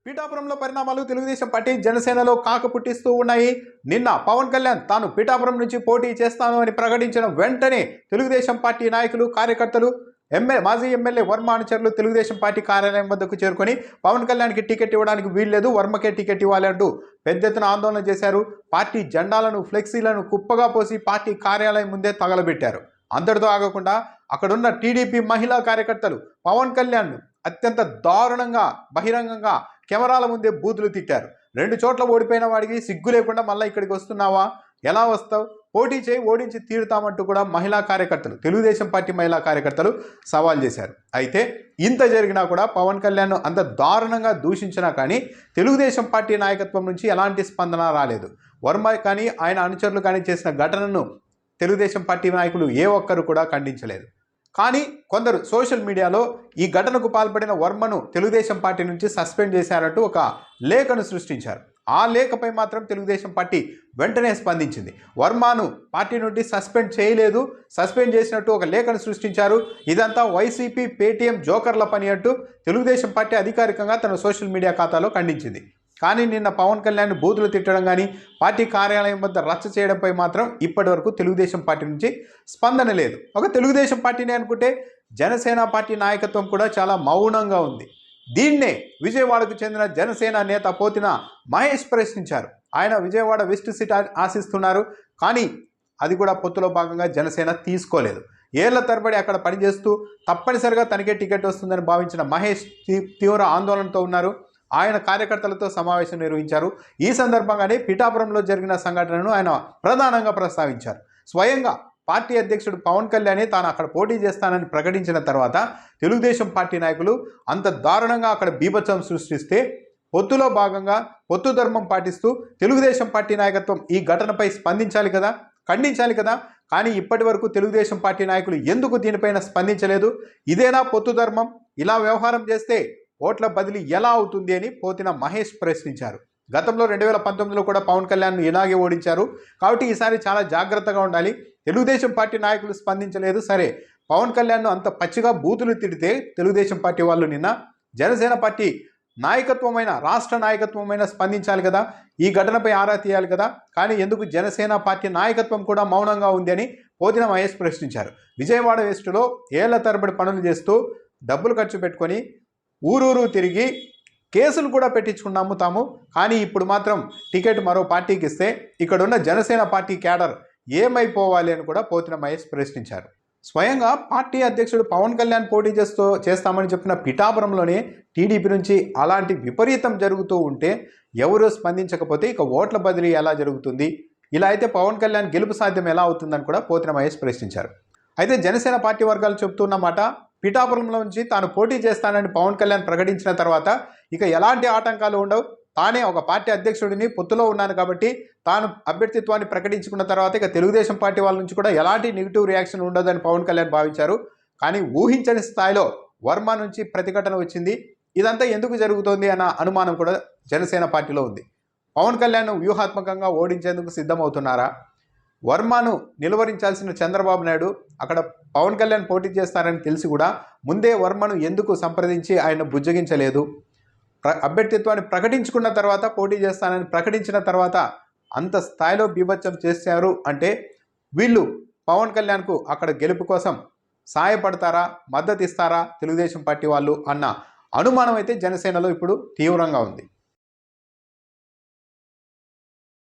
పీఠాపురంలో పరిణామాలు తెలుగుదేశం పార్టీ జనసేనలో కాక పుట్టిస్తూ ఉన్నాయి. నిన్న పవన్ కళ్యాణ్ తాను పీఠాపురం నుంచి పోటీ చేస్తాను అని ప్రకటించిన వెంటనే తెలుగుదేశం పార్టీ నాయకులు, కార్యకర్తలు, మాజీ ఎమ్మెల్యే వర్మ అనుచరులు తెలుగుదేశం పార్టీ కార్యాలయం వద్దకు చేరుకొని పవన్ కళ్యాణ్కి టికెట్ ఇవ్వడానికి వీల్లేదు, వర్మకే టికెట్ ఇవ్వాలి అంటూ పెద్ద ఎత్తున ఆందోళన చేశారు. పార్టీ జెండాలను, ఫ్లెక్సీలను కుప్పగా పోసి పార్టీ కార్యాలయం ముందే తగలబెట్టారు. అంతటితో ఆగకుండా అక్కడున్న టీడీపీ మహిళా కార్యకర్తలు పవన్ కళ్యాణ్ అత్యంత దారుణంగా బహిరంగంగా కెమెరాల ముందే బూతులు తిట్టారు. 2 చోట్ల ఓడిపోయిన వాడికి సిగ్గు లేకుండా మళ్ళీ ఇక్కడికి వస్తున్నావా, ఎలా వస్తావు, పోటీ చేయి, ఓడించి తీరుతామంటూ కూడా మహిళా కార్యకర్తలు, తెలుగుదేశం పార్టీ మహిళా కార్యకర్తలు సవాల్ చేశారు. అయితే ఇంత జరిగినా కూడా పవన్ కళ్యాణ్ అంత దారుణంగా దూషించినా కానీ తెలుగుదేశం పార్టీ నాయకత్వం నుంచి ఎలాంటి స్పందన రాలేదు. వర్మ కానీ ఆయన అనుచరులు కానీ చేసిన ఘటనను తెలుగుదేశం పార్టీ నాయకులు ఏ ఒక్కరు కూడా ఖండించలేదు. కానీ కొందరు సోషల్ మీడియాలో ఈ ఘటనకు పాల్పడిన వర్మను తెలుగుదేశం పార్టీ నుంచి సస్పెండ్ చేశారంటూ ఒక లేఖను సృష్టించారు. ఆ లేఖపై మాత్రం తెలుగుదేశం పార్టీ వెంటనే స్పందించింది. వర్మను పార్టీ నుండి సస్పెండ్ చేయలేదు, సస్పెండ్ చేసినట్టు ఒక లేఖను సృష్టించారు. ఇదంతా వైసీపీ, పేటీఎం జోకర్ల పని అంటూ తెలుగుదేశం పార్టీ అధికారికంగా తన సోషల్ మీడియా ఖాతాలో ఖండించింది. కానీ నిన్న పవన్ కళ్యాణ్ బూతులు తిట్టడం కానీ, పార్టీ కార్యాలయం వద్ద రచ్చ చేయడంపై మాత్రం ఇప్పటి వరకు తెలుగుదేశం పార్టీ నుంచి స్పందన లేదు. ఒక తెలుగుదేశం పార్టీని అనుకుంటే జనసేన పార్టీ నాయకత్వం కూడా చాలా మౌనంగా ఉంది. దీన్నే విజయవాడకు చెందిన జనసేన నేత పోతిన మహేష్ ప్రశ్నించారు. ఆయన విజయవాడ వెస్ట్ సీట్ ఆశిస్తున్నారు, కానీ అది కూడా పొత్తులో భాగంగా జనసేన తీసుకోలేదు. ఏళ్ల తరబడి అక్కడ పనిచేస్తూ తప్పనిసరిగా తనకే టికెట్ వస్తుందని భావించిన మహేష్ తీవ్ర ఆందోళనతో ఉన్నారు. ఆయన కార్యకర్తలతో సమావేశం నిర్వహించారు. ఈ సందర్భంగానే పీఠాపురంలో జరిగిన సంఘటనను ఆయన ప్రధానంగా ప్రస్తావించారు. స్వయంగా పార్టీ అధ్యక్షుడు పవన్ కళ్యాణ్ తాను అక్కడ పోటీ చేస్తానని ప్రకటించిన తర్వాత తెలుగుదేశం పార్టీ నాయకులు అంత దారుణంగా అక్కడ బీభత్సం సృష్టిస్తే పొత్తులో భాగంగా పొత్తు ధర్మం పాటిస్తూ తెలుగుదేశం పార్టీ నాయకత్వం ఈ ఘటనపై స్పందించాలి కదా, ఖండించాలి కదా. కానీ ఇప్పటి వరకు తెలుగుదేశం పార్టీ నాయకులు ఎందుకు దీనిపైన స్పందించలేదు? ఇదేనా పొత్తు ధర్మం? ఇలా వ్యవహారం చేస్తే ఓట్ల బదిలీ ఎలా అవుతుంది అని పోతిన మహేష్ ప్రశ్నించారు. గతంలో 2019లో కూడా పవన్ కళ్యాణ్ను ఇలాగే ఓడించారు. కాబట్టి ఈసారి చాలా జాగ్రత్తగా ఉండాలి. తెలుగుదేశం పార్టీ నాయకులు స్పందించలేదు, సరే పవన్ కళ్యాణ్ను అంత పచ్చిగా బూతులు తిడితే తెలుగుదేశం పార్టీ వాళ్ళు నిన్న జనసేన పార్టీ నాయకత్వమైన, రాష్ట్ర నాయకత్వమైన స్పందించాలి కదా, ఈ ఘటనపై ఆరా తీయాలి కదా. కానీ ఎందుకు జనసేన పార్టీ నాయకత్వం కూడా మౌనంగా ఉంది అని పోతిన మహేష్ ప్రశ్నించారు. విజయవాడ వెస్టులో ఏళ్ల తరబడి పనులు చేస్తూ డబ్బులు ఖర్చు పెట్టుకొని ఊరూరు తిరిగి కేసులు కూడా పెట్టించుకున్నాము తాము, కానీ ఇప్పుడు మాత్రం టికెట్ మరో పార్టీకి ఇస్తే ఇక్కడున్న జనసేన పార్టీ క్యాడర్ ఏమైపోవాలి అని కూడా పోతిన మహేష్ ప్రశ్నించారు. స్వయంగా పార్టీ అధ్యక్షుడు పవన్ కళ్యాణ్ పోటీ చేస్తామని చెప్పిన పిఠాపురంలోనే టీడీపీ నుంచి అలాంటి విపరీతం జరుగుతూ ఉంటే ఎవరూ స్పందించకపోతే ఇక ఓట్ల బదిలీ ఎలా జరుగుతుంది? ఇలా అయితే పవన్ కళ్యాణ్ గెలుపు సాధ్యం ఎలా అవుతుందని కూడా పోతిన మహేష్ ప్రశ్నించారు. అయితే జనసేన పార్టీ వర్గాలు చెబుతున్నమాట, పీఠాపురంలో నుంచి తాను పోటీ చేస్తానని పవన్ కళ్యాణ్ ప్రకటించిన తర్వాత ఇక ఎలాంటి ఆటంకాలు ఉండవు. తానే ఒక పార్టీ అధ్యక్షుడిని, పొత్తులో ఉన్నాను కాబట్టి తాను అభ్యర్థిత్వాన్ని ప్రకటించుకున్న తర్వాత ఇక తెలుగుదేశం పార్టీ వాళ్ళ నుంచి కూడా ఎలాంటి నెగిటివ్ రియాక్షన్ ఉండదని పవన్ కళ్యాణ్ భావించారు. కానీ ఊహించని స్థాయిలో వర్మ నుంచి ప్రతిఘటన వచ్చింది. ఇదంతా ఎందుకు జరుగుతోంది అన్న అనుమానం కూడా జనసేన పార్టీలో ఉంది. పవన్ కళ్యాణ్ వ్యూహాత్మకంగా ఓడించేందుకు సిద్ధమవుతున్నారా? వర్మను నిలువరించాల్సిన చంద్రబాబు నాయుడు అక్కడ పవన్ కళ్యాణ్ పోటీ చేస్తారని తెలిసి కూడా ముందే వర్మను ఎందుకు సంప్రదించి ఆయన బుజ్జగించలేదు? అభ్యర్థిత్వాన్ని ప్రకటించుకున్న తర్వాత, పోటీ చేస్తానని ప్రకటించిన తర్వాత అంత స్థాయిలో బీభత్సం చేశారు అంటే వీళ్ళు పవన్ కళ్యాణ్కు అక్కడ గెలుపు కోసం సాయపడతారా, మద్దతు ఇస్తారా తెలుగుదేశం పార్టీ వాళ్ళు అన్న అనుమానం అయితే జనసేనలో ఇప్పుడు తీవ్రంగా ఉంది.